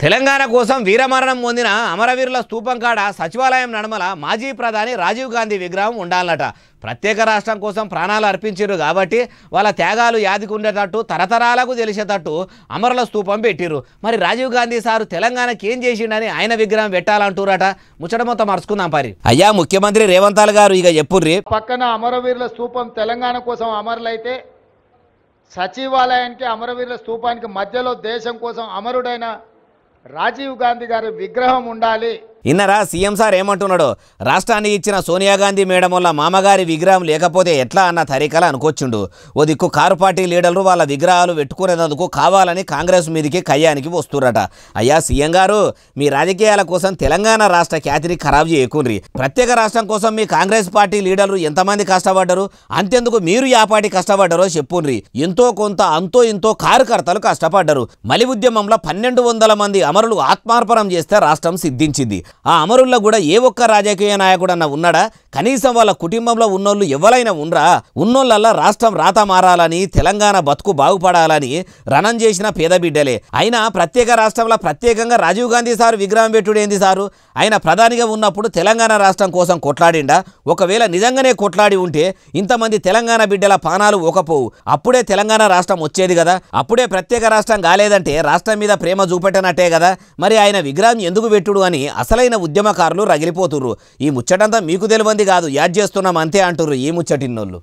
తెలంగాణ కోసం వీరమరణం పొందిన అమరవీరుల స్తూపం కాడ సచివాలయం నడమల మాజీ ప్రధాని రాజీవ్ గాంధీ విగ్రహం ఉండాలట. ప్రత్యేక రాష్ట్రం కోసం ప్రాణాలు అర్పించారు కాబట్టి వాళ్ళ త్యాగాలు యాదికి ఉండేటట్టు తరతరాలకు తెలిసేటట్టు అమరుల స్తూపం పెట్టిరు. మరి రాజీవ్ గాంధీ సారు తెలంగాణకి ఏం చేసిండని ఆయన విగ్రహం పెట్టాలంటూరట. ముచ్చట మొత్తం మర్చుకుందాం పరి. అయ్యా ముఖ్యమంత్రి రేవంత్ గారు ఇక చెప్పుర్రి. పక్కన అమరవీరుల స్తూపం తెలంగాణ కోసం అమరులైతే సచివాలయానికి అమరవీరుల స్తూపానికి మధ్యలో దేశం కోసం అమరుడైన రాజీవ్ గాంధీ గారి విగ్రహం ఉండాలి. ఇన్నరా సీఎం సార్ ఏమంటున్నాడో, రాష్ట్రాన్ని ఇచ్చిన సోనియా గాంధీ మేడం వల్ల మామగారి విగ్రహం లేకపోతే ఎట్లా అన్న తరీకలు అనుకొచ్చిండు. ఓ దిక్కు కారు పార్టీ లీడర్లు వాళ్ళ విగ్రహాలు పెట్టుకునేందుకు కావాలని కాంగ్రెస్ మీదికి కయ్యానికి వస్తురట. అయ్యా సీఎం గారు, మీ రాజకీయాల కోసం తెలంగాణ రాష్ట్ర ఖ్యాతిని ఖరాబ్ చేయకుండ్రి. ప్రత్యేక రాష్ట్రం కోసం మీ కాంగ్రెస్ పార్టీ లీడర్లు ఎంతమంది కష్టపడ్డారు, అంతెందుకు మీరు యా పార్టీ కష్టపడ్డారో చెప్పుండ్రి. ఎంతో కొంత అంతో ఇంతో కార్యకర్తలు కష్టపడ్డారు. మలి ఉద్యమంలో 1200 మంది అమరులు ఆత్మార్పణం చేస్తే రాష్ట్రం సిద్ధించింది. ఆ అమరుల్లో కూడా ఏ ఒక్క రాజకీయ నాయకుడన్నా ఉన్నాడా? కనీసం వాళ్ళ కుటుంబంలో ఉన్నోళ్ళు ఎవరైనా ఉండ్రా? ఉన్నోళ్ళల్లా రాష్ట్రం రాత మారాలని, తెలంగాణ బతుకు బాగుపడాలని రణం చేసిన పేద బిడ్డలే. అయినా ప్రత్యేక రాష్ట్రంలో ప్రత్యేకంగా రాజీవ్ గాంధీ సార్ విగ్రహం పెట్టుడేంది సారు? ఆయన ప్రధానిగా ఉన్నప్పుడు తెలంగాణ రాష్ట్రం కోసం కొట్లాడిండా? ఒకవేళ నిజంగానే కొట్లాడి ఉంటే ఇంతమంది తెలంగాణ బిడ్డల పానాలు ఒకపోవు. అప్పుడే తెలంగాణ రాష్ట్రం వచ్చేది కదా. అప్పుడే ప్రత్యేక రాష్ట్రం కాలేదంటే రాష్ట్రం మీద ప్రేమ చూపెట్టనట్టే కదా. మరి ఆయన విగ్రహం ఎందుకు పెట్టుడు అని అసలైన ఉద్యమకారులు రగిలిపోతుర్రు. ఈ ముచ్చటంతా మీకు తెలియంది కాదు, యాడ్ చేస్తున్నాం అంతే అంటుర్రు ఈ ముచ్చటిన్నోళ్ళు.